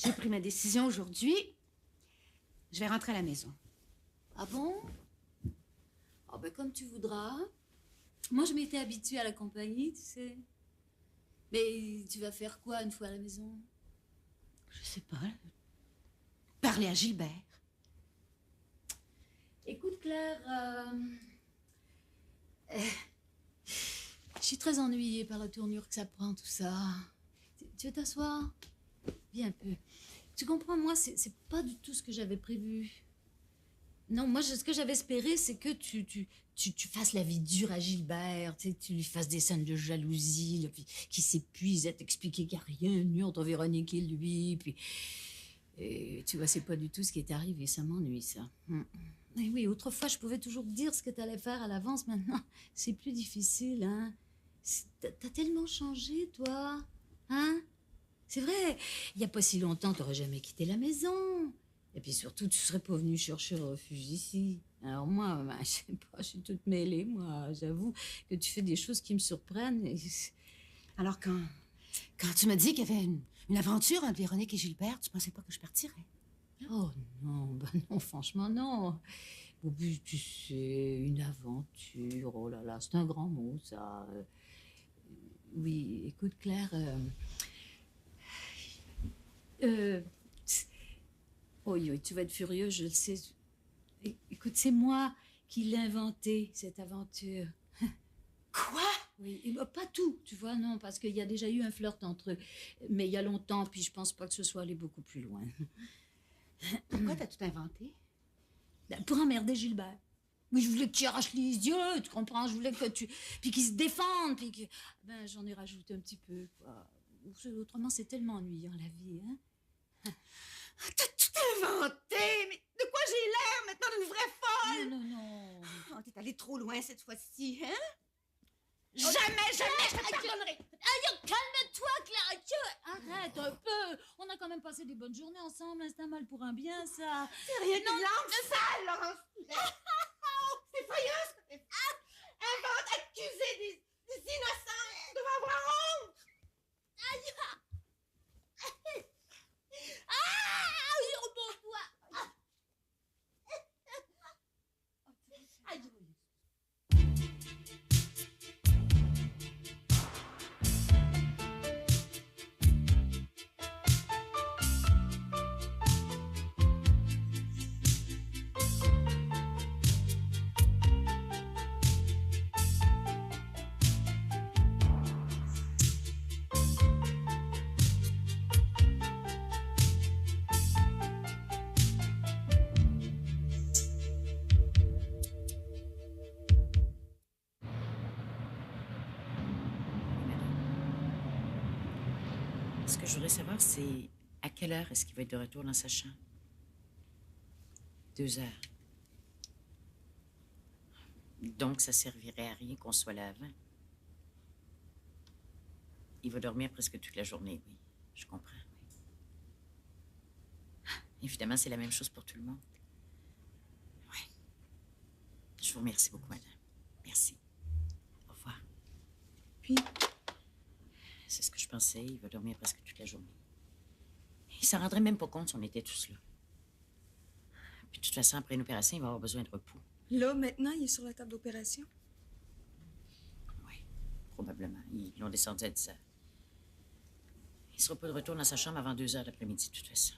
J'ai pris ma décision aujourd'hui. Je vais rentrer à la maison. Ah bon? Ah ben comme tu voudras. Moi, je m'étais habituée à la compagnie, tu sais. Mais tu vas faire quoi une fois à la maison? Je sais pas. Parler à Gilbert. Écoute, Claire, je suis très ennuyée par la tournure que ça prend, tout ça. Tu veux t'asseoir? Viens un peu. Tu comprends, moi, c'est pas du tout ce que j'avais prévu. Non, moi, ce que j'avais espéré, c'est que tu fasses la vie dure à Gilbert, tu lui fasses des scènes de jalousie, là, puis qu'il s'épuise à t'expliquer qu'il n'y a rien de mieux entre Véronique et lui, puis... Et tu vois, c'est pas du tout ce qui est arrivé, ça m'ennuie, ça. Et oui, autrefois, je pouvais toujours dire ce que t'allais faire à l'avance, maintenant, c'est plus difficile, hein. T'as tellement changé, toi, hein? C'est vrai, il y a pas si longtemps, t'aurais jamais quitté la maison. Et puis surtout, tu serais pas venu chercher refuge ici. Alors moi, ben, je sais pas, je suis toute mêlée, moi. J'avoue que tu fais des choses qui me surprennent. Alors quand tu m'as dit qu'il y avait une aventure entre Véronique et Gilbert, tu pensais pas que je partirais? Oh non, ben non, franchement, non. Au but, tu sais, une aventure, oh là là, c'est un grand mot, ça. Oui, écoute, Claire, oui, oui, tu vas être furieux, je le sais. Écoute, c'est moi qui l'ai inventé, cette aventure. Quoi? Oui, et pas tout, tu vois, non, parce qu'il y a déjà eu un flirt entre eux, mais il y a longtemps, puis je pense pas que ce soit allé beaucoup plus loin. Pourquoi t'as tout inventé? Pour emmerder Gilbert. Oui, je voulais que tu arraches les yeux, tu comprends? Je voulais que tu... Puis qu'il se défende, puis que... Ben, j'en ai rajouté un petit peu, quoi. Autrement, c'est tellement ennuyant, la vie, hein? T'as tout inventé! Mais de quoi j'ai l'air maintenant d'une vraie folle? Non, non, non. Oh, t'es allée trop loin cette fois-ci, hein? Jamais je te pardonnerai! Aïe, calme-toi, Claire! Arrête un peu! On a quand même passé des bonnes journées ensemble, hein, c'est un mal pour un bien, ça. C'est rien qu'une langue sale, Laurence! C'est effrayant ce que t'as fait! Invente, accuser des innocents! Tu devrais avoir honte! Aïe, repose-toi! Aïe, Ce que je voudrais savoir, c'est à quelle heure est-ce qu'il va être de retour dans sa chambre? 2 heures. Donc, ça servirait à rien qu'on soit là avant. Il va dormir presque toute la journée, oui. Je comprends, oui. Évidemment, c'est la même chose pour tout le monde. Oui. Je vous remercie beaucoup, madame. Merci. Au revoir. Puis, C'est ce que je pensais. Il va dormir presque toute la journée. Il s'en rendrait même pas compte si on était tous là. Puis de toute façon, après une opération, il va avoir besoin de repos. là, maintenant, il est sur la table d'opération. Oui, probablement. Ils l'ont descendu à 10 heures. Il sera pas de retour dans sa chambre avant 2 heures l'après-midi, de toute façon.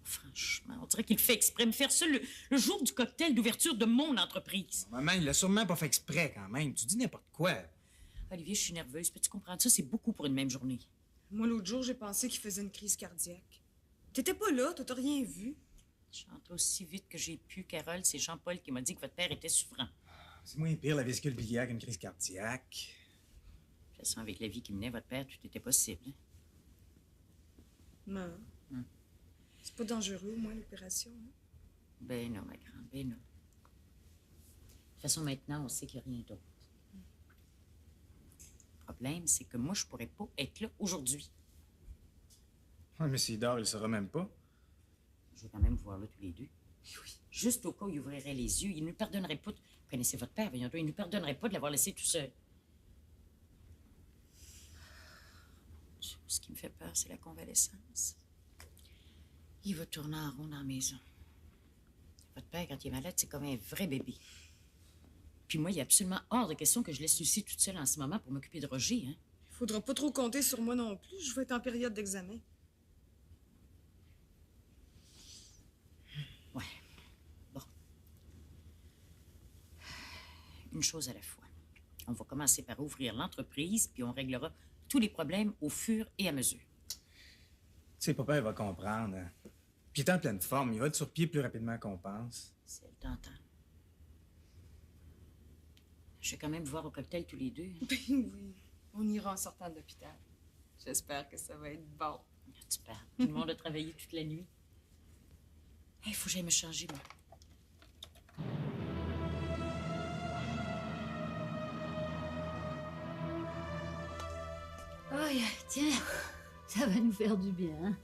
Franchement, on dirait qu'il fait exprès me faire ça le jour du cocktail d'ouverture de mon entreprise. Maman, il l'a sûrement pas fait exprès quand même. Tu dis n'importe quoi. Olivier, je suis nerveuse. Peux-tu comprendre ça? C'est beaucoup pour une même journée. Moi, l'autre jour, j'ai pensé qu'il faisait une crise cardiaque. T'étais pas là, t'as rien vu. Je rentre aussi vite que j'ai pu, Carole. C'est Jean-Paul qui m'a dit que votre père était souffrant. C'est moins pire la vésicule biliaire qu'une crise cardiaque. De toute façon, avec la vie qui menait votre père, tout était possible. Hein? Non. C'est pas dangereux, au moins, l'opération. Hein? Ben non, ma grande, ben non. De toute façon, maintenant, on sait qu'il n'y a rien d'autre. Le problème, c'est que moi, je pourrais pas être là aujourd'hui. Ouais, mais s'il dort, il le saura même pas. Je vais quand même vous voir là tous les deux. Oui. Juste au cas où il ouvrirait les yeux, il ne nous pardonnerait pas. Vous connaissez votre père, voyons donc, il ne nous pardonnerait pas de l'avoir laissé tout seul. Ce qui me fait peur, c'est la convalescence. Il va tourner en rond dans la maison. Votre père, quand il est malade, c'est comme un vrai bébé. Puis moi, il est absolument hors de question que je laisse Lucie toute seule en ce moment pour m'occuper de Roger, hein. Faudra pas trop compter sur moi non plus. Je vais être en période d'examen. Ouais. Bon. Une chose à la fois. On va commencer par ouvrir l'entreprise, puis on réglera tous les problèmes au fur et à mesure. Tu sais, papa, il va comprendre. Hein. Puis il est en pleine forme. Il va être sur pied plus rapidement qu'on pense. C'est le temps. Je vais quand même vous voir au cocktail tous les deux. Ben oui. On ira en sortant de l'hôpital. J'espère que ça va être bon. Tu parles. Tout le monde a travaillé toute la nuit. Il faut que j'aille me changer, moi. Oh, tiens, ça va nous faire du bien. Hein?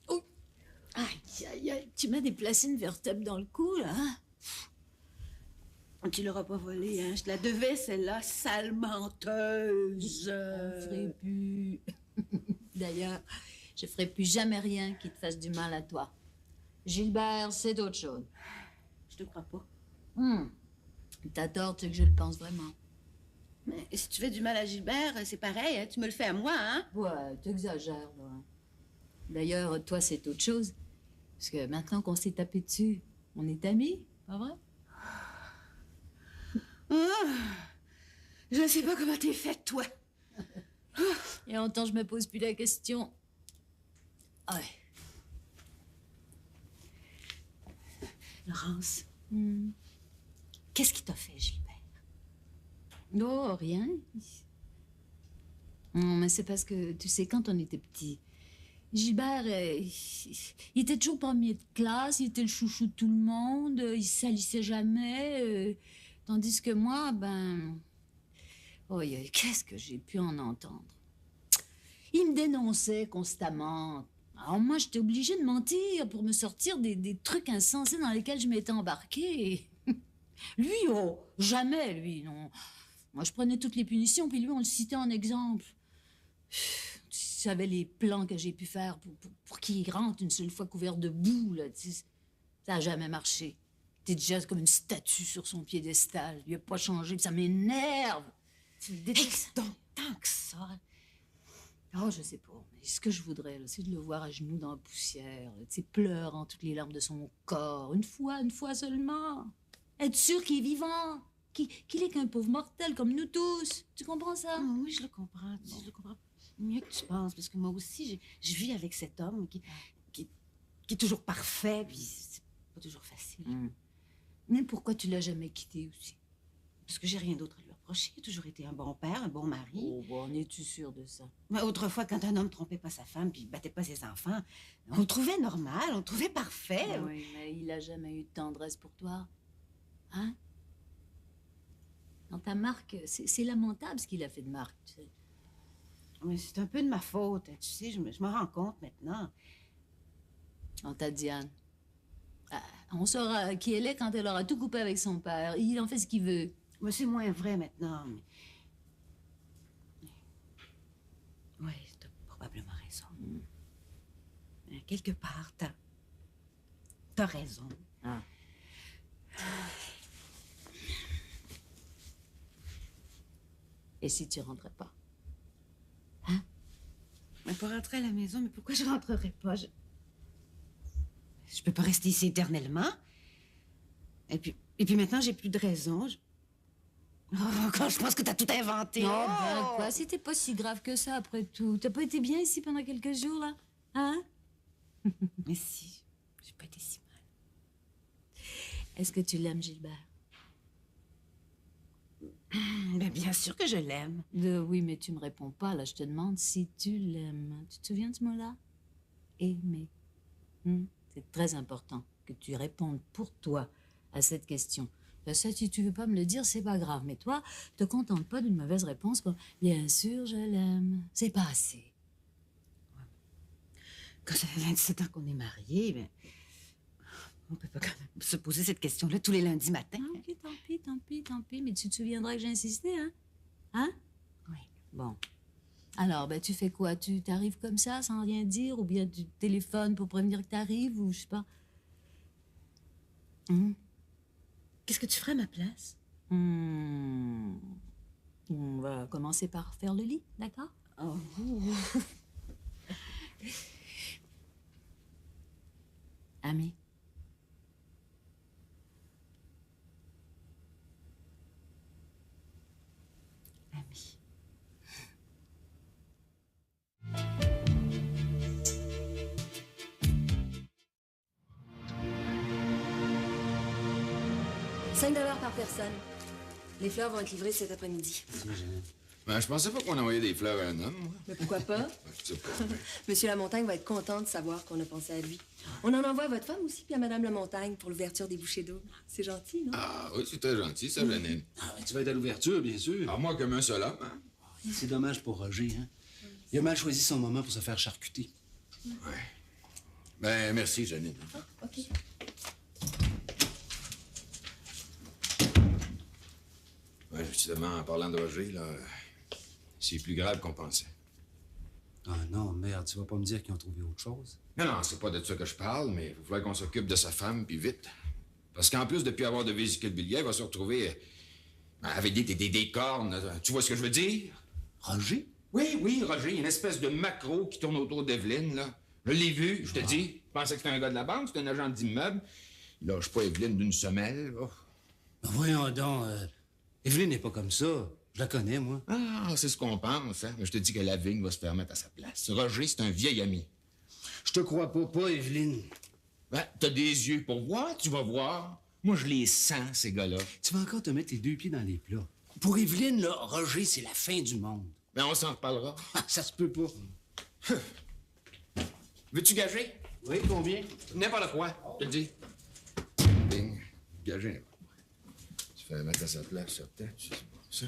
Oh. Aïe, aïe, aïe. Tu m'as déplacé une vertèbre dans le cou, là. Hein? Tu l'auras pas volée, hein? Je te la devais, celle-là, sale menteuse. On ferait plus. D'ailleurs, je ferai plus jamais rien qui te fasse du mal à toi. Gilbert, c'est autre chose. Je te crois pas. T'as tort, tu sais que je le pense vraiment. Mais si tu fais du mal à Gilbert, c'est pareil, hein? Tu me le fais à moi, hein? Ouais, t'exagères, là. D'ailleurs, toi, c'est autre chose. Parce que maintenant qu'on s'est tapé dessus, on est amis, pas vrai? Je sais pas comment t'es faite, toi. Et en temps, je me pose plus la question. Ouais. Laurence, qu'est-ce qui t'a fait, Gilbert? Non, rien. Non, mais c'est parce que, tu sais, quand on était petit, Gilbert, il était toujours premier de classe, il était le chouchou de tout le monde, il salissait jamais, tandis que moi, oh, qu'est-ce que j'ai pu en entendre? Il me dénonçait constamment. Alors moi, j'étais obligée de mentir pour me sortir des trucs insensés dans lesquels je m'étais embarquée. Lui, oh, jamais, lui, non. Moi, je prenais toutes les punitions, puis lui, on le citait en exemple. Tu savais les plans que j'ai pu faire pour qu'il rentre une seule fois couvert de boue, là. Tu sais, ça n'a jamais marché. T'es déjà comme une statue sur son piédestal. Il n'a pas changé, puis ça m'énerve. Tu me détestes. Donc, tant que ça. Oh, je sais pas. Mais ce que je voudrais, là, c'est de le voir à genoux dans la poussière, là, tu sais, pleurant toutes les larmes de son corps. Une fois seulement. Être sûr qu'il est vivant. Qu'il est qu'un pauvre mortel comme nous tous. Tu comprends ça? Ah, oui, je le comprends. Je le comprends mieux que tu penses, parce que moi aussi, je vis avec cet homme qui est toujours parfait, puis c'est pas toujours facile. Mais pourquoi tu l'as jamais quitté aussi? Parce que j'ai rien d'autre à lui reprocher. Il a toujours été un bon père, un bon mari. Oh, bon, en es-tu sûr de ça? Mais autrefois, quand un homme trompait pas sa femme, puis battait pas ses enfants, on le trouvait normal, on le trouvait parfait. Oui, mais il a jamais eu de tendresse pour toi. Hein? Dans ta Marc, c'est lamentable ce qu'il a fait de Marc, tu sais. Mais c'est un peu de ma faute, tu sais, je me rends compte maintenant. Quant à Diane, on saura qui elle est quand elle aura tout coupé avec son père. Il en fait ce qu'il veut. Mais c'est moins vrai maintenant. Oui, t'as probablement raison. Quelque part, t'as raison. Ah. Et si tu rentrais pas? Hein? Mais pour rentrer à la maison, mais pourquoi je rentrerais pas? Je peux pas rester ici éternellement. Et puis maintenant, j'ai plus de raison. Quand je pense que t'as tout inventé. Non, quoi, c'était pas si grave que ça, après tout. T'as pas été bien ici pendant quelques jours, là? Hein? Mais si, j'ai pas été si mal. Est-ce que tu l'aimes, Gilbert? Ben, bien sûr que je l'aime. Oui, mais tu me réponds pas, là. Je te demande si tu l'aimes. Tu te souviens de ce mot-là? Aimer. C'est très important que tu répondes pour toi à cette question. Ça, si tu veux pas me le dire, c'est pas grave. Mais toi, te contente pas d'une mauvaise réponse comme « Bien sûr, je l'aime ». C'est pas assez. Quand ça fait 27 ans qu'on est mariés, ben, on peut pas quand même se poser cette question-là tous les lundis matins. Ok, tant pis. Mais tu te souviendras que j'ai insisté, hein? Hein? Oui. Bon. Alors, ben, tu fais quoi? Tu t'arrives comme ça, sans rien dire? Ou bien tu téléphones pour prévenir que t'arrives? Ou je sais pas. Qu'est-ce que tu ferais à ma place? On va commencer par faire le lit, d'accord? Oh. Ami. Ami. $5 par personne. Les fleurs vont être livrées cet après-midi. Ben, je pensais pas qu'on envoyait des fleurs à un homme, moi. Mais pourquoi pas? Je sais pas. Monsieur Lamontagne va être content de savoir qu'on a pensé à lui. On en envoie à votre femme aussi, puis à Madame Lamontagne pour l'ouverture des bouchées d'eau. C'est gentil, non? Ah, oui, c'est très gentil, ça, Janine. Ah, ben, tu vas être à l'ouverture, bien sûr. Ah, moi, comme un seul homme, hein? C'est dommage pour Roger, hein? Il a mal choisi son moment pour se faire charcuter. Ouais. Ben, merci, Janine. OK. Ouais, justement, en parlant de Roger, là, c'est plus grave qu'on pensait. Ah non, merde, tu vas pas me dire qu'ils ont trouvé autre chose? Non, non, c'est pas de ça que je parle, mais il va falloir qu'on s'occupe de sa femme, puis vite. Parce qu'en plus de plus avoir de vésicule biliaire, il va se retrouver avec des cornes. Tu vois ce que je veux dire? Roger? Oui, Roger, une espèce de macro qui tourne autour d'Evelyne, là. Je l'ai vu, je te dis. Je pensais que c'était un gars de la banque, c'était un agent d'immeuble. Il lâche pas Evelyne d'une semelle. Oh. Ben voyons donc, Evelyne n'est pas comme ça. Je la connais, moi. Ah, c'est ce qu'on pense, hein. Mais je te dis que la vigne va se faire mettre à sa place. Roger, c'est un vieil ami. Je te crois pas, Evelyne. Ben, t'as des yeux pour voir, tu vas voir. Moi, je les sens, ces gars-là. Tu vas encore te mettre les deux pieds dans les plats. Pour Evelyne, là, Roger, c'est la fin du monde. Ben, on s'en reparlera. Ça se peut pas. Veux-tu gager? Oui, combien? N'importe quoi, je te le dis. Bing, gager n'importe quoi. Tu fais mettre à sa place, certain, tu sais pas ça.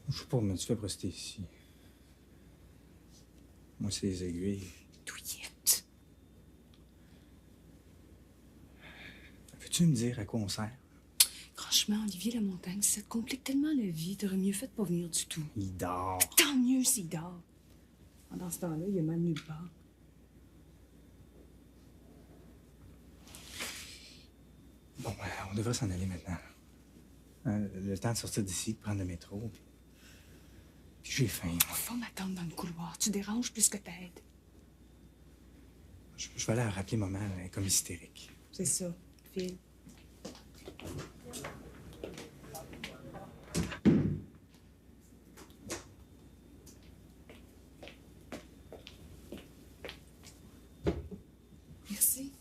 Je sais pas, mais tu fais pour rester ici. Moi, c'est les aiguilles. Douillette. Veux-tu me dire à quoi on sert? Franchement, Olivier Lamontagne, ça te complique tellement la vie. T'aurais mieux fait de pas venir du tout. Il dort. Tant mieux s'il dort. Pendant ce temps-là, il est mal nulle part. Bon, on devrait s'en aller maintenant. Le temps de sortir d'ici, de prendre le métro. Puis j'ai faim, moi. Faut m'attendre dans le couloir. Tu déranges plus que t'aides. Je vais aller rappeler maman, elle est comme hystérique. C'est ça, Phil. Merci.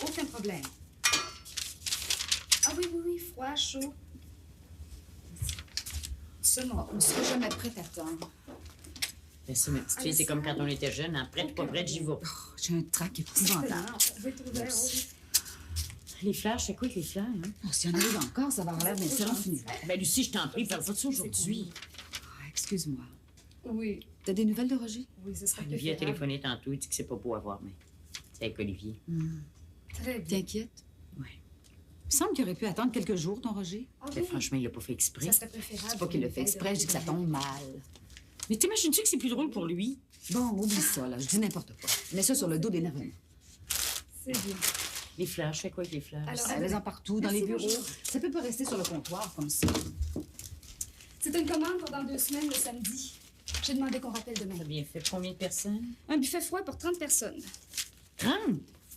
Aucun problème. Ah oui, froid, chaud. Seulement, on ne sera jamais prête à attendre. Mais ça, ma petite fille, c'est comme quand on était jeune, hein, prête, pas prête, j'y vais. Oh, j'ai un trac épouvantable. Les fleurs, c'est quoi avec les fleurs, hein? Oh, si on arrive encore, ça va avoir l'air d'un salon funéraire. Ben, Lucie, je t'en prie, parle-toi de ça aujourd'hui. Ah, excuse-moi. Oui, T'as des nouvelles de Roger? oui, ce serait Olivier a préférable. téléphoné tantôt, il dit que c'est pas beau à voir, mais c'est avec Olivier. Très bien. T'inquiète? Ouais. me semble qu'il aurait pu attendre quelques jours, ton Roger. Mais franchement, il l'a pas fait exprès. Ça serait préférable. C'est pas qu'il le fait exprès, je dis que ça tombe mal. Mais t'imagines-tu que c'est plus drôle pour lui? Bon, oublie ça, là. Je dis n'importe quoi. Mets ça sur le dos d'énervement. C'est bien. Les fleurs, je fais quoi avec les fleurs? Alors, Mets-en partout, dans Merci, les bureaux. bonjour. Ça peut pas rester sur le comptoir comme ça. C'est une commande pour dans 2 semaines, le samedi. J'ai demandé qu'on rappelle demain. T'as bien fait. Pour combien de personnes? Un buffet froid pour 30 personnes. 30?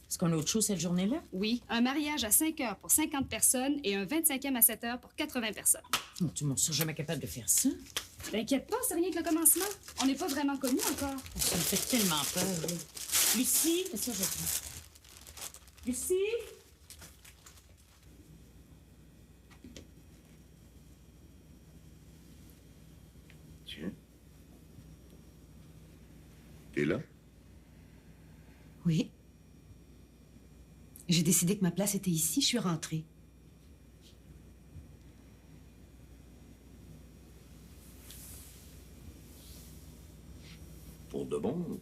Est-ce qu'on a autre chose cette journée-là? Oui. Un mariage à 5 heures pour 50 personnes et un 25e à 7 heures pour 80 personnes. Oh, tu m'en seras jamais capable de faire ça. T'inquiète pas, c'est rien que le commencement. On n'est pas vraiment connus encore. Ça me fait tellement peur. Là. Lucie, c'est ça, je prends. Lucie? Tiens. T'es là? Oui. J'ai décidé que ma place était ici, je suis rentrée. Pour de bon?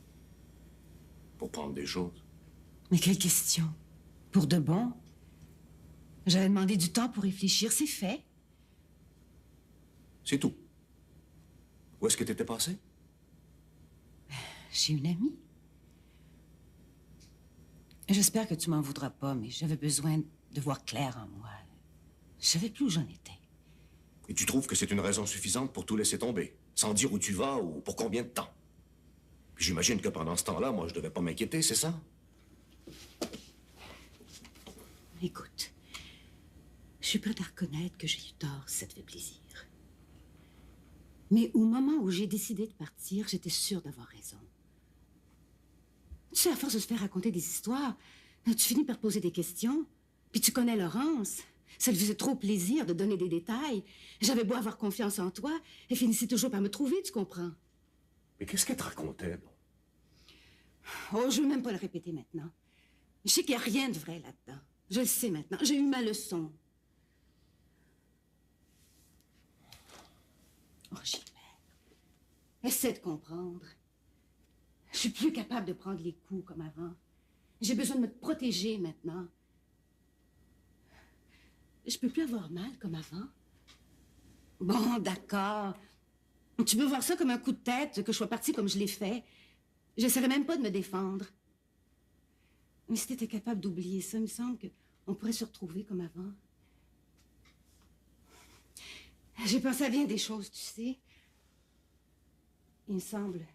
Pour prendre des choses? Mais quelle question? Pour de bon? J'avais demandé du temps pour réfléchir, c'est fait. C'est tout. Où est-ce que t'étais passé? Chez une amie. J'espère que tu m'en voudras pas, mais j'avais besoin de voir clair en moi. Je savais plus où j'en étais. Et tu trouves que c'est une raison suffisante pour tout laisser tomber, sans dire où tu vas ou pour combien de temps? Puis j'imagine que pendant ce temps-là, moi, je devais pas m'inquiéter, c'est ça? Écoute, je suis prête à reconnaître que j'ai eu tort si ça te fait plaisir. Mais au moment où j'ai décidé de partir, j'étais sûre d'avoir raison. Tu sais, à force de se faire raconter des histoires, tu finis par poser des questions. Puis tu connais Laurence. Ça lui faisait trop plaisir de donner des détails. J'avais beau avoir confiance en toi, elle finissait toujours par me trouver, tu comprends? Mais qu'est-ce qu'elle te racontait, là? Oh, je veux même pas le répéter maintenant. Je sais qu'il n'y a rien de vrai là-dedans. Je le sais maintenant. J'ai eu ma leçon. Oh, Gilbert, essaie de comprendre. Je suis plus capable de prendre les coups comme avant. J'ai besoin de me protéger maintenant. Je peux plus avoir mal comme avant. Bon, d'accord. Tu peux voir ça comme un coup de tête, que je sois partie comme je l'ai fait. J'essaierai même pas de me défendre. Mais si t'étais capable d'oublier ça, il me semble qu'on pourrait se retrouver comme avant. J'ai pensé à bien des choses, tu sais. Il me semble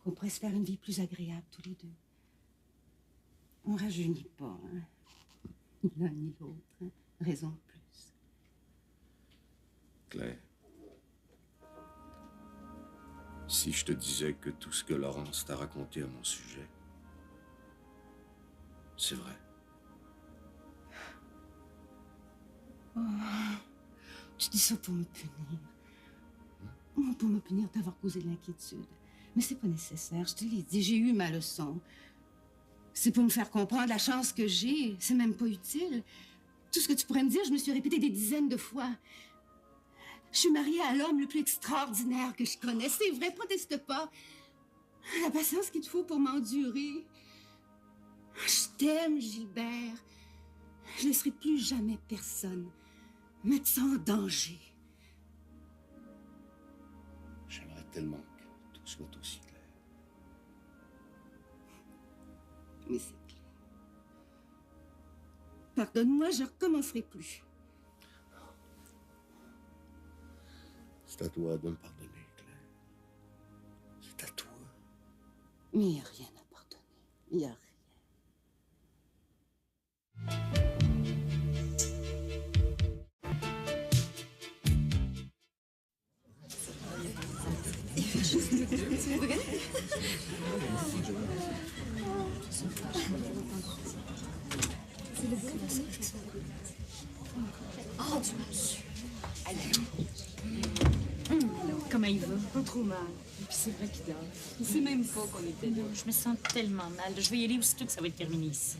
qu'on pourrait se faire une vie plus agréable tous les deux. On rajeunit pas, hein. Ni l'un ni l'autre, hein. Raison de plus. Claire, si je te disais que tout ce que Laurence t'a raconté à mon sujet, c'est vrai. Oh, tu dis ça pour me punir. Oh, pour me punir d'avoir causé de l'inquiétude. Mais c'est pas nécessaire, je te l'ai dit, j'ai eu ma leçon. C'est pour me faire comprendre la chance que j'ai, c'est même pas utile. Tout ce que tu pourrais me dire, je me suis répété des dizaines de fois. Je suis mariée à l'homme le plus extraordinaire que je connais. C'est vrai, proteste pas. La patience qu'il te faut pour m'endurer. Je t'aime, Gilbert. Je laisserai plus jamais personne mettre ça en danger. J'aimerais tellement que tout soit aussi clair. Mais c'est clair. Pardonne-moi, je recommencerai plus. C'est à toi de me pardonner, Claire. C'est à toi. Mais il n'y a rien à pardonner. Il n'y a rien. C'est vrai? Oh, tu m'as su. Comment il va? Pas trop mal. Et puis c'est vrai qu'il dort. Il sait même pas qu'on était là. Je me sens tellement mal. Je vais y aller aussitôt que ça va être terminé ici.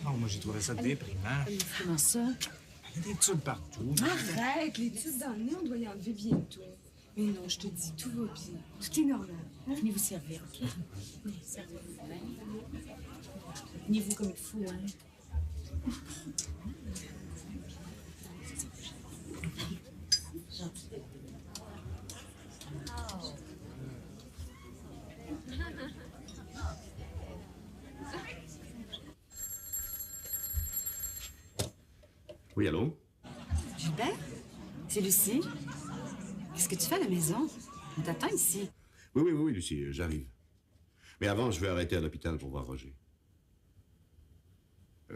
Oh, moi, j'ai trouvé ça déprimant. Comment ça? Il y a des tubes partout. Arrête, les tubes dans le nez, on doit y enlever bientôt. Mais non, je te dis, tout va bien. Tout est normal. Venez vous servir, OK? Servez-vous bien. Venez-vous comme il faut, hein? Oui, allô? Gilbert? C'est Lucie. Qu'est-ce que tu fais à la maison? On t'attend ici. Oui, Lucie, j'arrive. Mais avant, je vais arrêter à l'hôpital pour voir Roger.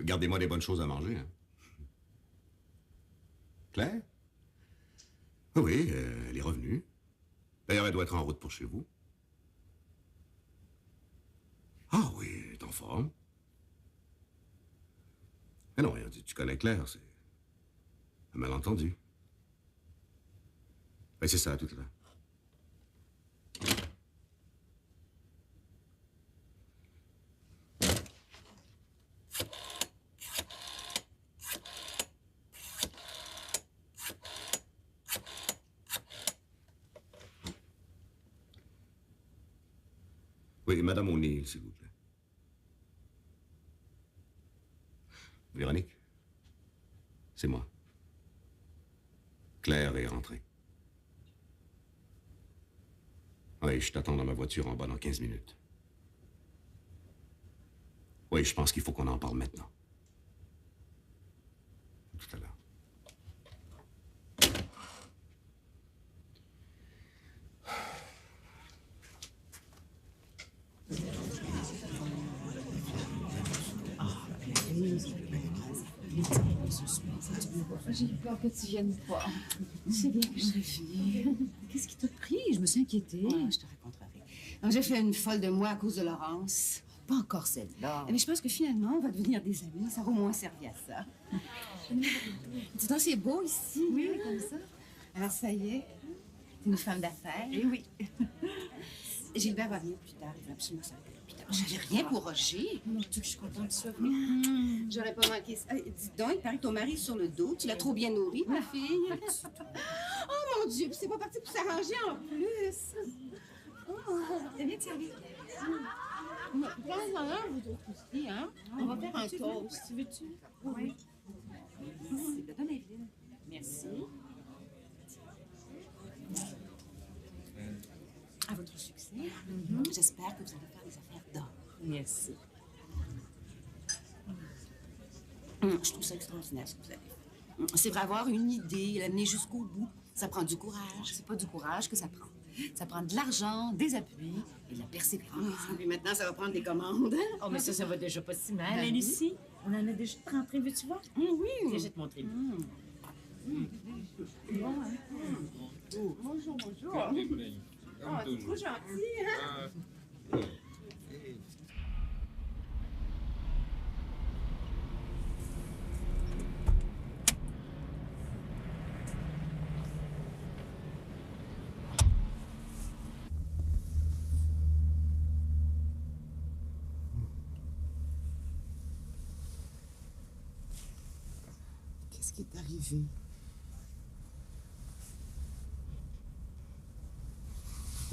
Gardez-moi des bonnes choses à manger, hein. Claire? Oui, elle est revenue. D'ailleurs, elle doit être en route pour chez vous. Ah oui, elle est en forme. Mais non, tu connais Claire, c'est un malentendu. Oui, c'est ça, à tout à l'heure. Oui, Madame O'Neill, s'il vous plaît. Véronique, c'est moi. Claire est rentrée. Oui, je t'attends dans ma voiture en bas dans 15 minutes. Oui, je pense qu'il faut qu'on en parle maintenant. Tout à l'heure. J'ai eu peur que tu viennes pas. C'est bien que je serais venue. Qu'est-ce qui t'a pris? Je me suis inquiétée. Je te raconterai. Alors, j'ai fait une folle de moi à cause de Laurence. Pas encore celle-là. Mais je pense que finalement, on va devenir des amis. Ça va au moins servir à ça. Dis donc, c'est beau ici. Oui, comme ça. Alors, ça y est. T'es une femme d'affaires. Eh oui. Gilbert va venir plus tard. Il va absolument s'arrêter à l'hôpital. J'avais rien pour Roger. Mon Dieu, je suis contente que tu sois venue. J'aurais pas manqué ça. Dis donc, il paraît que ton mari est sur le dos. Tu l'as trop bien nourri, ma fille. Oh mon Dieu, puis c'est pas parti pour s'arranger en plus. Oh, t'es bien servi. Prends-en un, vous autres aussi, hein? On va faire un toast. Tu veux-tu? Oui. Merci. Donne Evelyne. Merci. À votre succès. J'espère que vous allez faire des affaires d'or. Merci. Je trouve ça extraordinaire, ce que vous avez fait. C'est vrai, avoir une idée, l'amener jusqu'au bout, ça prend du courage. C'est pas du courage que ça prend. Ça prend de l'argent, des appuis et de la persévérance. Et maintenant, ça va prendre des commandes. Oh, mais ça va déjà pas si mal, hein, Lucie? On en a déjà rentré, veux-tu voir? Oui. Viens, je vais te montrer. Bonjour. Oh, c'est trop gentil, hein? Qu'est-ce qui est arrivé?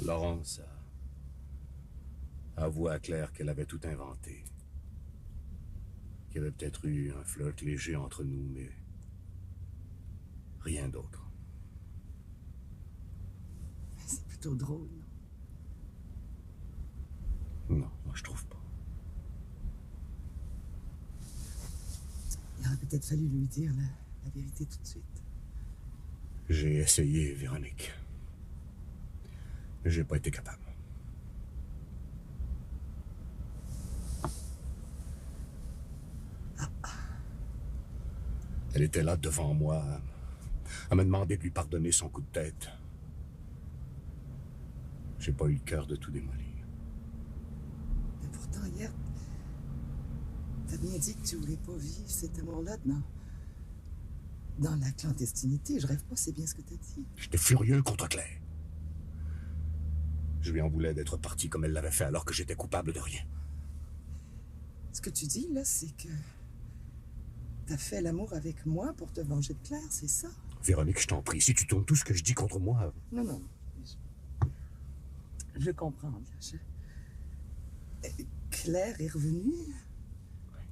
Laurence a avoué à Claire qu'elle avait tout inventé. Qu'il y avait peut-être eu un flirt léger entre nous, mais rien d'autre. C'est plutôt drôle, non? Non, moi je trouve pas. Il aurait peut-être fallu lui dire la vérité tout de suite. J'ai essayé, Véronique. Mais j'ai pas été capable. Elle était là devant moi, à me demander de lui pardonner son coup de tête. J'ai pas eu le cœur de tout démolir. Mais pourtant, hier, t'as bien dit que tu voulais pas vivre cet amour-là dans la clandestinité. Je rêve pas, c'est bien ce que t'as dit. J'étais furieux contre Claire. Je lui en voulais d'être partie comme elle l'avait fait alors que j'étais coupable de rien. Ce que tu dis, là, c'est que t'as fait l'amour avec moi pour te venger de Claire, c'est ça? Véronique, je t'en prie, si tu tournes tout ce que je dis contre moi... Non. Je comprends, là. Claire est revenue? Oui.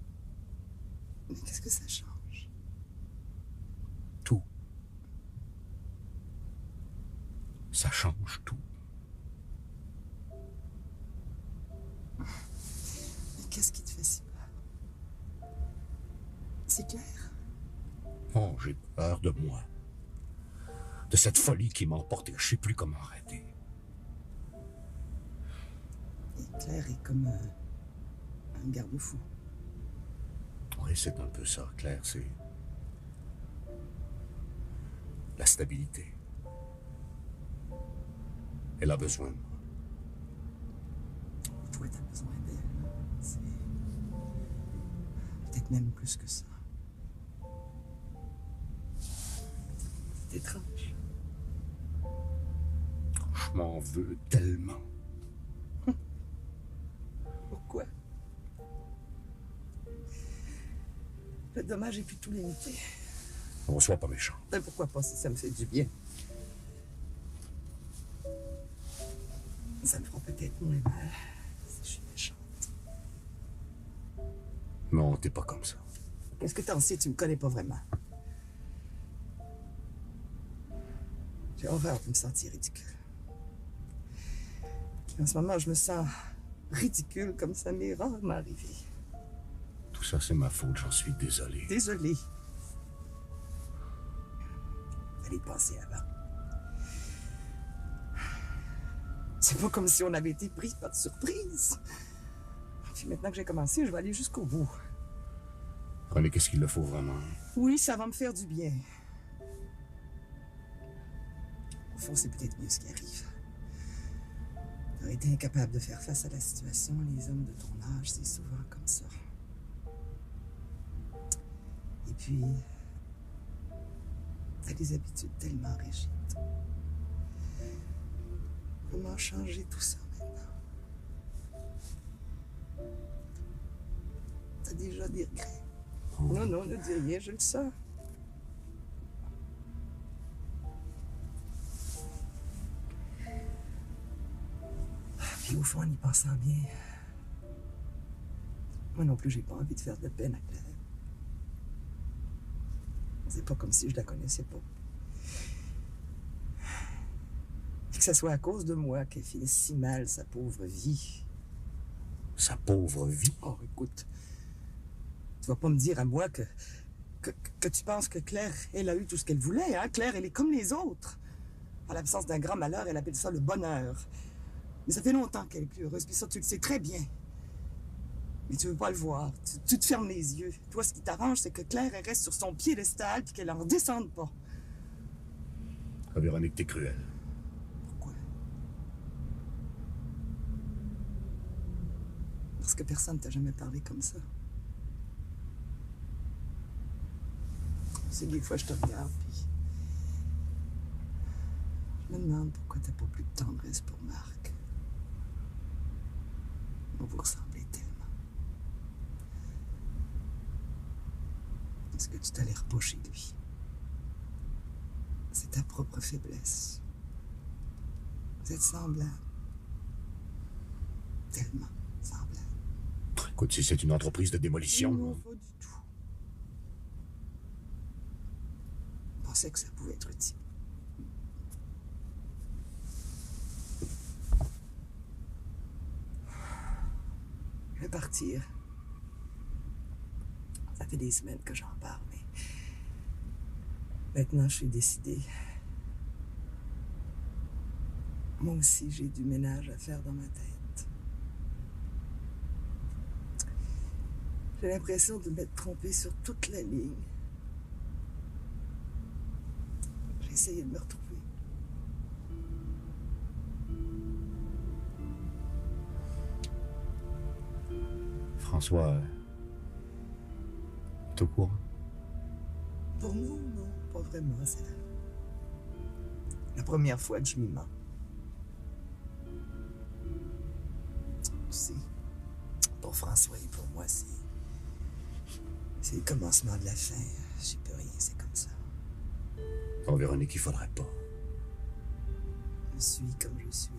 Mais qu'est-ce que ça change? Tout. Ça change tout. Mais qu'est-ce qui te fait si peur? C'est Claire? Non, Heure de moi. De cette folie qui m'emporte et je sais plus comment arrêter. Et Claire est comme un garde-fou. Oui, c'est un peu ça, Claire, c'est... la stabilité. Elle a besoin de moi. Toi, t'as besoin d'elle. C'est... peut-être même plus que ça. C'est étrange. Je m'en veux tellement. Pourquoi? C'est dommage, j'ai pu tout limiter. On soit pas méchant. Mais pourquoi pas si ça me fait du bien? Ça me fera peut-être moins mal si je suis méchante. Non, t'es pas comme ça. Qu'est-ce que t'en sais? Tu me connais pas vraiment. J'ai horreur de me sentir ridicule. En ce moment, je me sens ridicule comme ça m'est rarement arrivé. Tout ça, c'est ma faute, j'en suis désolé. Désolé. Fallait y penser avant. C'est pas comme si on avait été pris par surprise. Puis maintenant que j'ai commencé, je vais aller jusqu'au bout. René, qu'est-ce qu'il le faut vraiment? Oui, ça va me faire du bien. Au fond, c'est peut-être mieux ce qui arrive. T'aurais été incapable de faire face à la situation. Les hommes de ton âge, c'est souvent comme ça. Et puis, t'as des habitudes tellement rigides. Comment changer tout ça maintenant? T'as déjà des regrets? Non, non, ne dis rien, je le sens. Puis au fond, en y pensant bien, moi non plus, j'ai pas envie de faire de peine à Claire. C'est pas comme si je la connaissais pas. Et que ça soit à cause de moi qu'elle finisse si mal sa pauvre vie. Sa pauvre vie? Oh, écoute, tu vas pas me dire à moi que tu penses que Claire, elle a eu tout ce qu'elle voulait, hein? Claire, elle est comme les autres. En l'absence d'un grand malheur, elle appelle ça le bonheur. Mais ça fait longtemps qu'elle est plus heureuse, puis ça, tu le sais très bien. Mais tu veux pas le voir. Tu te fermes les yeux. Toi, ce qui t'arrange, c'est que Claire, elle reste sur son piédestal, puis qu'elle en redescende pas. Ah, Véronique, t'es cruelle. Pourquoi? Parce que personne t'a jamais parlé comme ça. C'est des fois, je te regarde, puis je me demande pourquoi t'as pas plus de tendresse pour Marc. On vous ressemblez tellement. Est-ce que tu t'allais pas chez lui? C'est ta propre faiblesse. Vous êtes semblables. Tellement semblables. Écoute, si c'est une entreprise de démolition... Non, pas du tout. Je pensais que ça pouvait être utile. Je vais partir. Ça fait des semaines que j'en parle, mais maintenant je suis décidée. Moi aussi, j'ai du ménage à faire dans ma tête. J'ai l'impression de m'être trompée sur toute la ligne. J'ai essayé de me retrouver. François... t'es au courant? Pour nous, non, pas vraiment. C'est la première fois que je lui mens. Tu sais, pour François et pour moi, c'est le commencement de la fin. J'y peux rien, c'est comme ça. Oh, Véronique, il faudrait pas. Je suis comme je suis.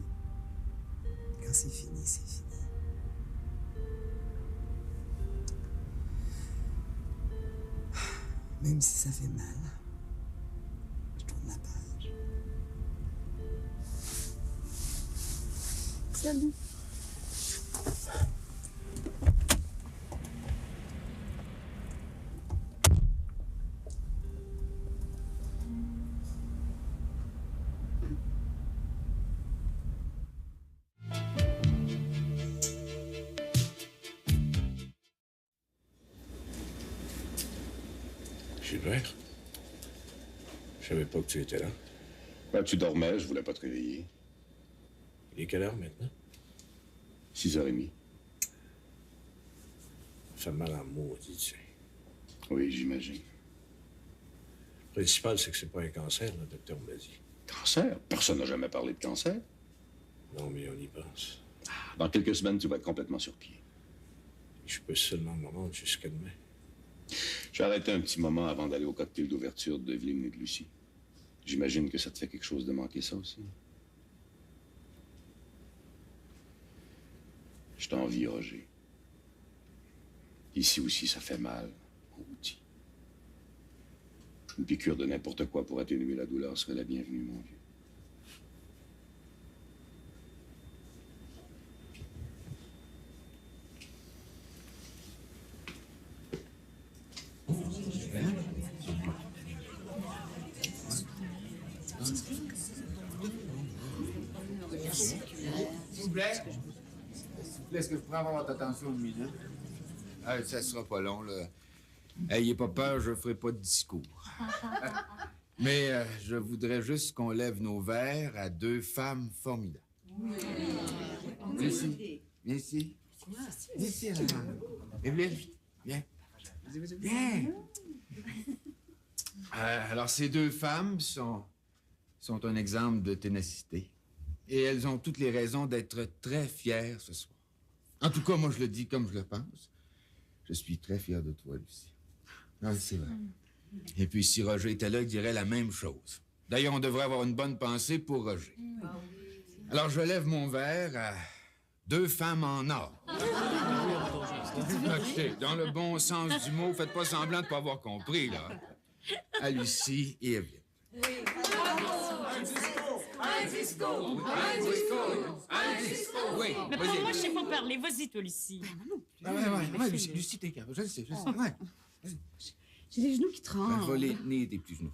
Quand c'est fini, c'est fini. Même si ça fait mal, je tourne la page. Salut. Hubert, je savais pas que tu étais là. Ben, tu dormais, je voulais pas te réveiller. Il est quelle heure maintenant? 6h30. Ça fait mal à maudit, tu sais. Oui, j'imagine. Le principal, c'est que c'est pas un cancer, le docteur me l'a dit. Cancer? Personne n'a jamais parlé de cancer. Non, mais on y pense. Dans quelques semaines, tu vas être complètement sur pied. Je peux seulement me rendre jusqu'à demain. J'ai arrêté un petit moment avant d'aller au cocktail d'ouverture d'Evelyne et de Lucie. J'imagine que ça te fait quelque chose de manquer ça aussi. Je t'envie, Roger. Ici aussi, ça fait mal, au outil. Une piqûre de n'importe quoi pour atténuer la douleur serait la bienvenue, mon vieux. S'il vous plaît? Est-ce que je pourrais avoir votre attention une minute? Ah, ça sera pas long, là. Ayez pas peur, je ferai pas de discours. Mais je voudrais juste qu'on lève nos verres à deux femmes formidables. Viens ici. Viens ici. Viens ici, là. Evelyne, viens. Viens. Alors, ces deux femmes sont un exemple de ténacité. Et elles ont toutes les raisons d'être très fières ce soir. En tout cas, moi, je le dis comme je le pense. Je suis très fier de toi, Lucie. Non, c'est vrai. Et puis, si Roger était là, il dirait la même chose. D'ailleurs, on devrait avoir une bonne pensée pour Roger. Alors, je lève mon verre à deux femmes en or. Écoutez, dans le bon sens du mot, faites pas semblant de pas avoir compris, là. À Lucie et Evelyne. Un disco! Un disco! Un disco! Oui, Mais vas-y. pour moi, je sais pas parler. Vas-y, toi, Lucie. Ouais, Lucie, t'es capable. Je sais. Ouais. J'ai les genoux qui tremblent. Va les tenir, tes petits genoux.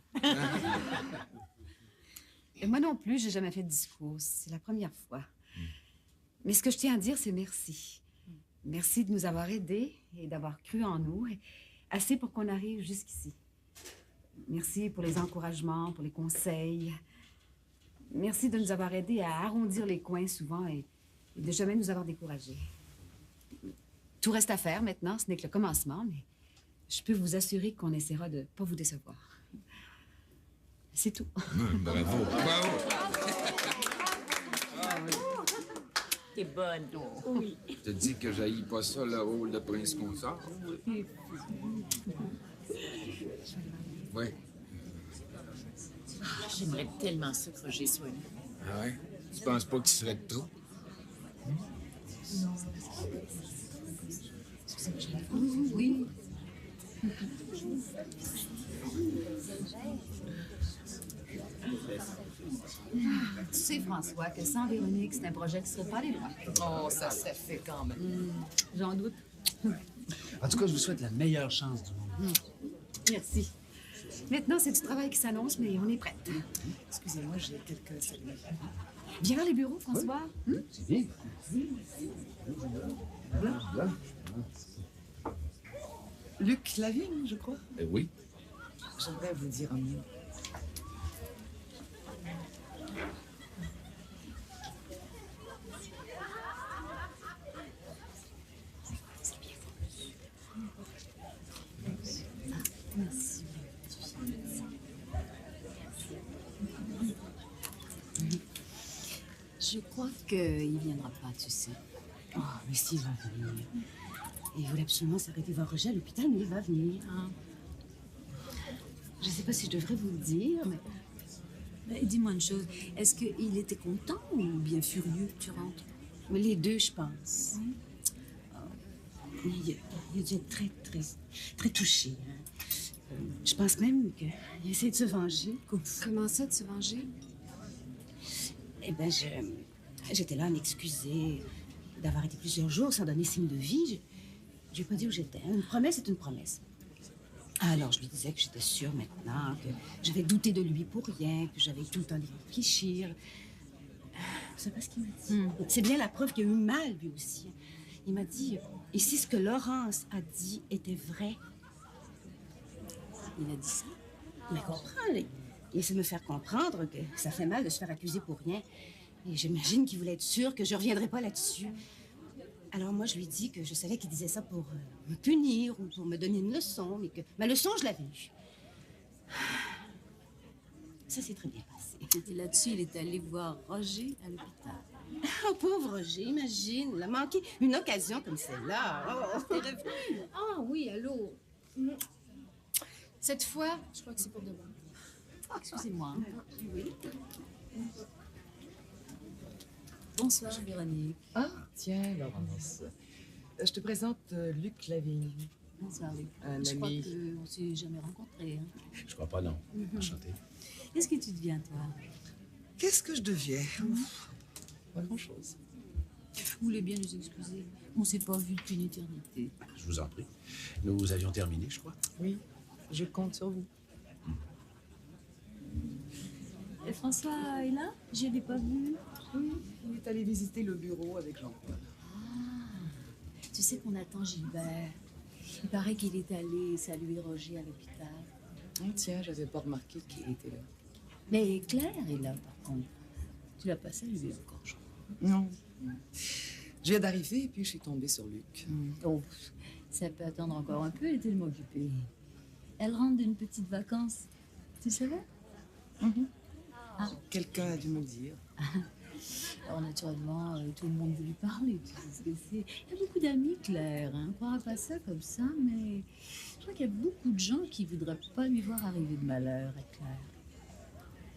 Et moi non plus, j'ai jamais fait de discours. C'est la première fois. Mais ce que je tiens à dire, c'est merci. Merci de nous avoir aidés et d'avoir cru en nous. Et assez pour qu'on arrive jusqu'ici. Merci pour les encouragements, pour les conseils. Merci de nous avoir aidés à arrondir les coins souvent et de jamais nous avoir découragés. Tout reste à faire maintenant, ce n'est que le commencement, mais je peux vous assurer qu'on essaiera de ne pas vous décevoir. C'est tout. Bravo. Bravo. T'es bonne. Oui. Je te dis que j'haïs pas ça, le rôle de prince consort. Oui. J'aimerais tellement ça que Roger soit là. Ah ouais? Tu penses pas qu'il serait de trop? Oui. Tu sais, François, que sans Véronique, c'est un projet qui ne serait pas allé loin. Oh, ça s'est fait quand même. J'en doute. En tout cas, je vous souhaite la meilleure chance du monde. Merci. Maintenant, c'est du travail qui s'annonce, mais on est prête. Excusez-moi, j'ai quelques saluts. Viens vers les bureaux, François. C'est bien. Là. Luc Lavigne, je crois. Oui. J'aimerais vous dire un mot. Merci. Je crois qu'il viendra pas, tu sais. Oh, mais s'il va venir. Il voulait absolument s'arrêter voir Roger à l'hôpital, mais il va venir. Hein. Je ne sais pas si je devrais vous le dire, mais... Dis-moi une chose, est-ce qu'il était content ou bien furieux que tu rentres? Mais les deux, je pense. Il a dû être très touché. Hein. Je pense même qu'il essaie de se venger. Comment ça, de se venger? Eh bien, j'étais là à m'excuser d'avoir été plusieurs jours sans donner signe de vie. Je vais pas dire où j'étais. Une promesse est une promesse. Alors, je lui disais que j'étais sûre maintenant, que j'avais douté de lui pour rien, que j'avais tout le temps des réfléchir. Vous savez pas ce qu'il m'a dit? C'est bien la preuve qu'il a eu mal, lui aussi. Il m'a dit, et si ce que Laurence a dit était vrai? Il a dit ça? Mais comprends, il essaie de me faire comprendre que ça fait mal de se faire accuser pour rien. Et j'imagine qu'il voulait être sûr que je reviendrais pas là-dessus. Alors moi, je lui dis que je savais qu'il disait ça pour me punir ou pour me donner une leçon, mais que ma leçon, je l'avais eue. Ça s'est très bien passé. Et là-dessus, il est allé voir Roger à l'hôpital. Oh, pauvre Roger, imagine, il a manqué une occasion comme celle-là. Oh, t'es revenu. Ah oui, allô. Cette fois, je crois que c'est pour de bon. Excusez-moi. Oui. Bonsoir, Véronique. Ah, tiens, Laurence. Je te présente Luc Lavigne. Bonsoir, Luc. Un Je crois ami. qu'on ne s'est jamais rencontrés. Hein. Je crois pas, non. Mhm. Enchanté. Qu'est-ce que tu deviens, toi? Qu'est-ce que je deviens? Pas grand-chose. Vous voulez bien nous excuser. On ne s'est pas vu depuis une éternité. Je vous en prie. Nous avions terminé, je crois. Oui, je compte sur vous. Et François est là? Je ne l'ai pas vu. Oui, il est allé visiter le bureau avec Jean-Paul. Tu sais qu'on attend Gilbert. Il paraît qu'il est allé saluer Roger à l'hôpital. Oh, tiens, j'avais pas remarqué qu'il était là. Mais Claire est là, par contre. Tu l'as pas salué encore, je crois. Non. Je viens d'arriver et puis je suis tombée sur Luc. Oh, ça peut attendre encore un peu, elle est tellement occupée. Elle rentre d'une petite vacance. Tu savais? Ah. Quelqu'un a dû me le dire. Alors, naturellement, tout le monde veut lui parler. Tu sais ce que c'est. Il y a beaucoup d'amis, Claire. Hein. On ne croira pas ça comme ça, mais je crois qu'il y a beaucoup de gens qui ne voudraient pas lui voir arriver de malheur à Claire.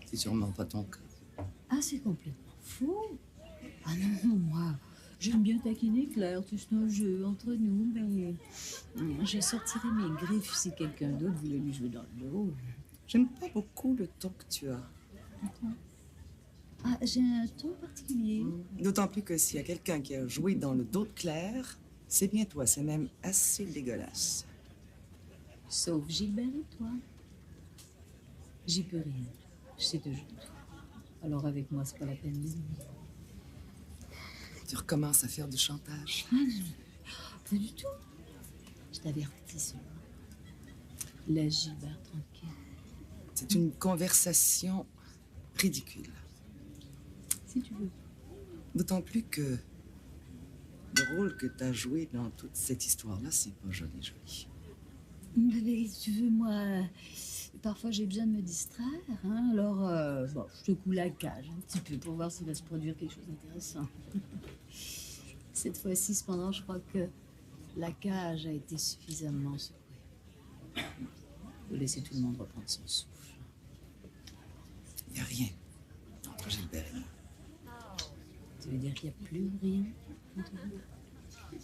C'est sûrement pas ton cas. Ah, c'est complètement faux. Ah non, moi, j'aime bien taquiner Claire. C'est un jeu entre nous, mais je sortirais mes griffes si quelqu'un d'autre voulait lui jouer dans le dos. J'aime pas beaucoup le ton que tu as. Ah, j'ai un ton particulier. D'autant plus que s'il y a quelqu'un qui a joué dans le dos de Claire, c'est bien toi. C'est même assez dégueulasse. Sauf Gilbert et toi. J'y peux rien. Je sais déjà tout. Alors avec moi, c'est pas la peine de dire. Tu recommences à faire du chantage. Ah, non. Pas du tout. Je t'avertis seulement. Laisse Gilbert tranquille. C'est une conversation ridicule. Si tu veux. D'autant plus que le rôle que tu as joué dans toute cette histoire-là, c'est pas joli. Mais si tu veux, moi, parfois j'ai besoin de me distraire. Hein, alors, bon, je te coule la cage un petit peu pour voir s'il va se produire quelque chose d'intéressant. Cette fois-ci, cependant, je crois que la cage a été suffisamment secouée. Faut laisser tout le monde reprendre son souffle. Il n'y a rien entre Gilbert et moi. Tu veux dire qu'il n'y a plus rien entre vous?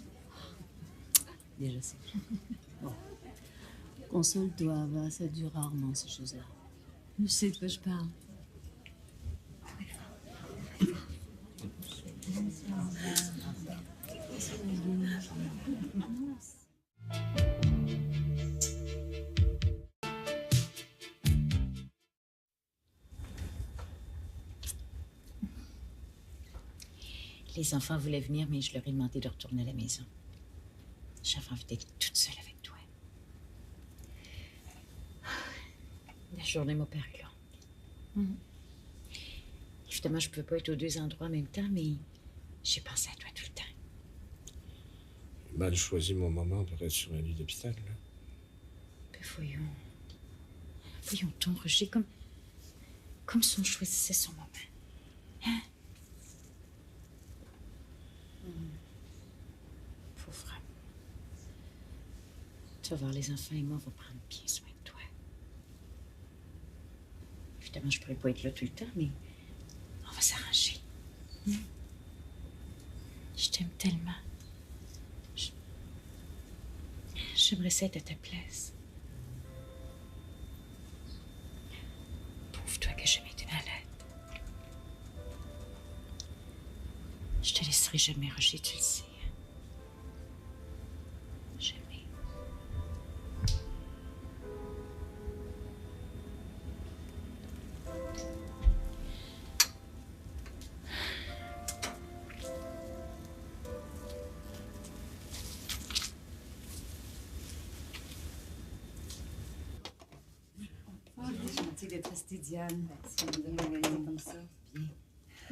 Déjà, c'est bien. Bon. Console-toi, va, ça dure rarement, ces choses-là. Je sais de quoi je parle. Les enfants voulaient venir, mais je leur ai demandé de retourner à la maison. J'avais envie d'être toute seule avec toi. La journée m'a paru longue. Évidemment, je ne peux pas être aux deux endroits en même temps, mais j'ai pensé à toi tout le temps. Mal choisi mon moment pour être sur un lit d'hôpital, là. Ben voyons. Voyons ton Roger, comme si on choisissait son moment. Hein? Pauvre homme. Tu vas voir, les enfants et moi, on va prendre bien soin de toi. Évidemment, je pourrais pas être là tout le temps, mais on va s'arranger. Je t'aime tellement. J'aimerais ça être à ta place. Prouve-toi que jamais été malade. Je te laisserai jamais, Roger, tu le sais. Jamais. d'être restée, Diane. Si on nous avait organisé comme ça. Bien.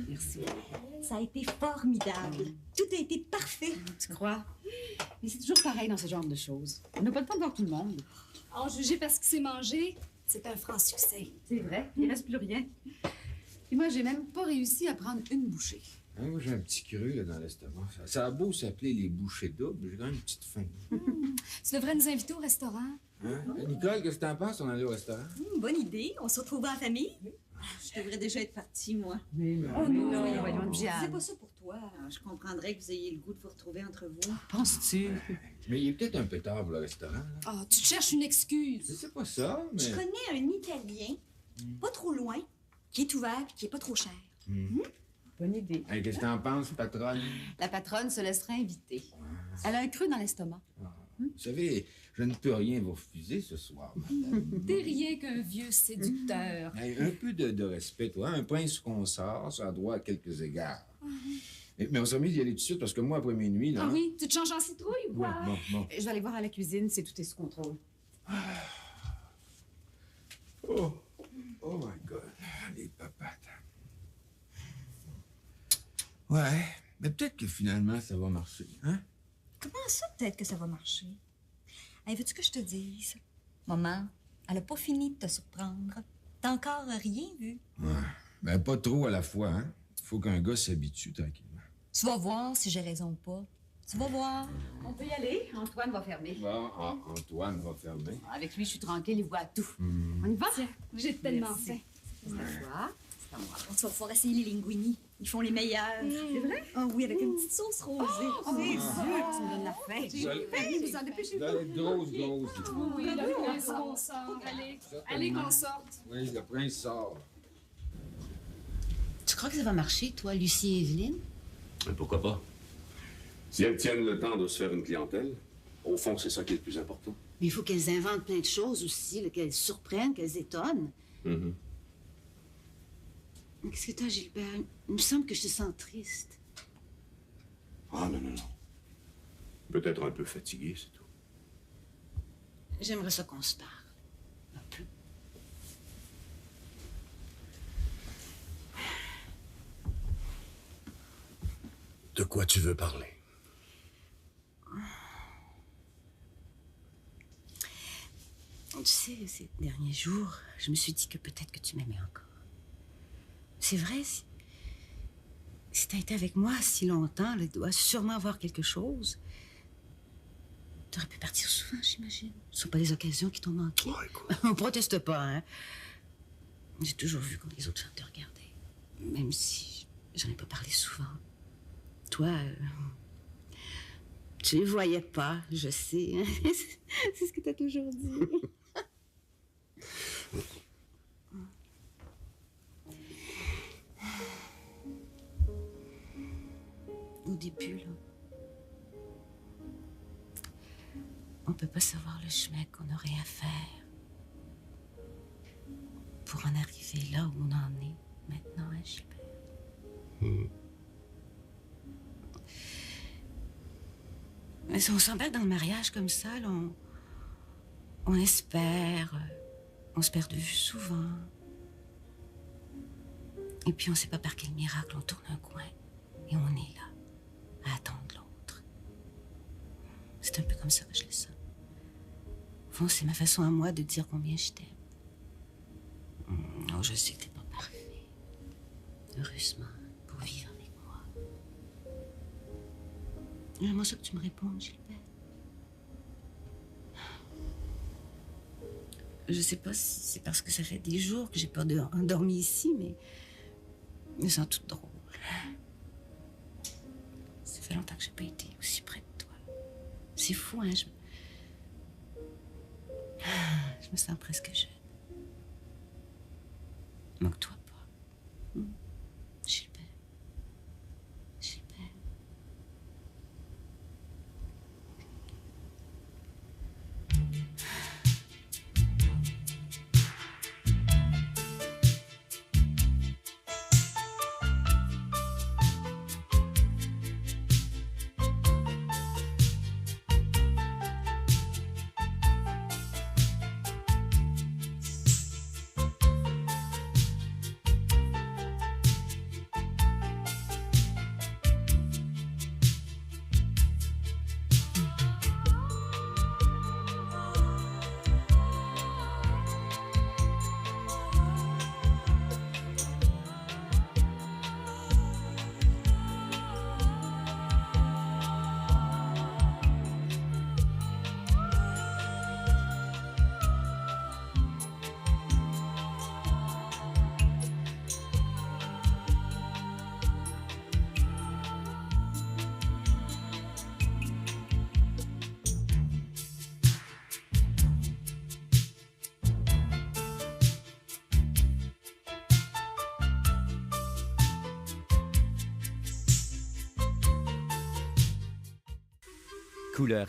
Merci. Ça a été formidable. Tout a été parfait. Tu crois? Mais c'est toujours pareil dans ce genre de choses. On n'a pas le temps de voir tout le monde. En juger parce qu'il s'est mangé, c'est un franc succès. C'est vrai, il reste plus rien. Et moi, j'ai même pas réussi à prendre une bouchée. Hein, moi, j'ai un petit creux là, dans l'estomac. Ça a beau s'appeler les bouchées doubles, j'ai quand même une petite faim. Tu devrais nous inviter au restaurant. Hein? Nicole, qu'est-ce que t'en penses? On allait au restaurant? Bonne idée. On se retrouvera en famille. Je devrais déjà être partie, moi. Mais non, Oh non, voyons, Diane. c'est pas ça pour toi. Je comprendrais que vous ayez le goût de vous retrouver entre vous. Penses-tu? Mais il est peut-être un peu tard pour le restaurant. Là. Ah, tu te cherches une excuse. C'est pas ça, mais... Je connais un Italien, pas trop loin, qui est ouvert et qui est pas trop cher. Bonne idée. Hey, qu'est-ce que t'en penses, patronne? La patronne se laissera inviter. Elle a un creux dans l'estomac. Vous savez, je ne peux rien vous refuser ce soir, madame. T'es rien qu'un vieux séducteur. Hey, un peu de respect, toi. Un prince consort, ça a droit à quelques égards. Mais on s'est mis d'y aller tout de suite, parce que moi, après minuit, là... Ah oui, tu te changes en citrouille ou Ouais, quoi? bon. Je vais aller voir à la cuisine si tout est sous contrôle. Oh my God, les papates. Ouais, mais peut-être que finalement, ça va marcher, hein? Comment ça, peut-être que ça va marcher? Hey, veux-tu que je te dise? Maman, elle a pas fini de te surprendre. T'as encore rien vu. Ouais, ben pas trop à la fois, hein? Faut qu'un gars s'habitue tranquillement. Tu vas voir si j'ai raison ou pas. Tu vas voir. On peut y aller. Antoine va fermer. Bon, Antoine va fermer. Avec lui, je suis tranquille, il voit tout. On y va? J'ai tellement Merci. faim. C'est à toi. C'est à moi. Tu vas pouvoir essayer les linguini. Ils font les meilleurs. C'est vrai? Ah oui, avec une petite sauce rosée. Oh, c'est sûr, tu me donnes la faim. Vous allez- Vous en dépêchez-vous. Vous allez être grosse. Oui, le prince qu'on sort. Allez qu'on sorte. Oui, le prince sort. Tu crois que ça va marcher, toi, Lucie et Evelyne? Mais pourquoi pas? Si elles tiennent le temps de se faire une clientèle, au fond, c'est ça qui est le plus important. Mais il faut qu'elles inventent plein de choses aussi, là, qu'elles surprennent, qu'elles étonnent. Qu'est-ce que t'as, Gilbert? Il me semble que je te sens triste. Ah, non. Peut-être un peu fatigué, c'est tout. J'aimerais ça qu'on se parle. Un peu. De quoi tu veux parler? Tu sais, ces derniers jours, je me suis dit que peut-être que tu m'aimais encore. C'est vrai, si t'as été avec moi si longtemps, là, il doit sûrement avoir quelque chose. T'aurais pu partir souvent, j'imagine. Ce sont pas des occasions qui t'ont manqué. On proteste pas, hein. J'ai toujours vu comme les autres femmes te regardaient. Même si j'en ai pas parlé souvent. Toi, tu les voyais pas, je sais. Hein? C'est ce que t'as toujours dit. Au début, là, on peut pas savoir le chemin qu'on aurait à faire pour en arriver là où on en est maintenant, hein, Gilbert? Mais si on s'embarque dans le mariage comme ça, là, on espère, on se perd de vue souvent. Et puis on sait pas par quel miracle on tourne un coin et on est là, à attendre l'autre. C'est un peu comme ça que je le sens. Au fond, c'est ma façon à moi de dire combien je t'aime. Oh, je sais que t'es pas parfait. Heureusement, pour vivre avec moi. J'aimerais ça que tu me répondes, Gilbert. Je sais pas si c'est parce que ça fait des jours que j'ai peur d'endormir ici, mais je me sens toute drôle. Ça fait longtemps que j'ai pas été aussi près de toi. C'est fou, hein? Je me sens presque jeune. Moque-toi pas. Gilbert. Gilbert. couleurs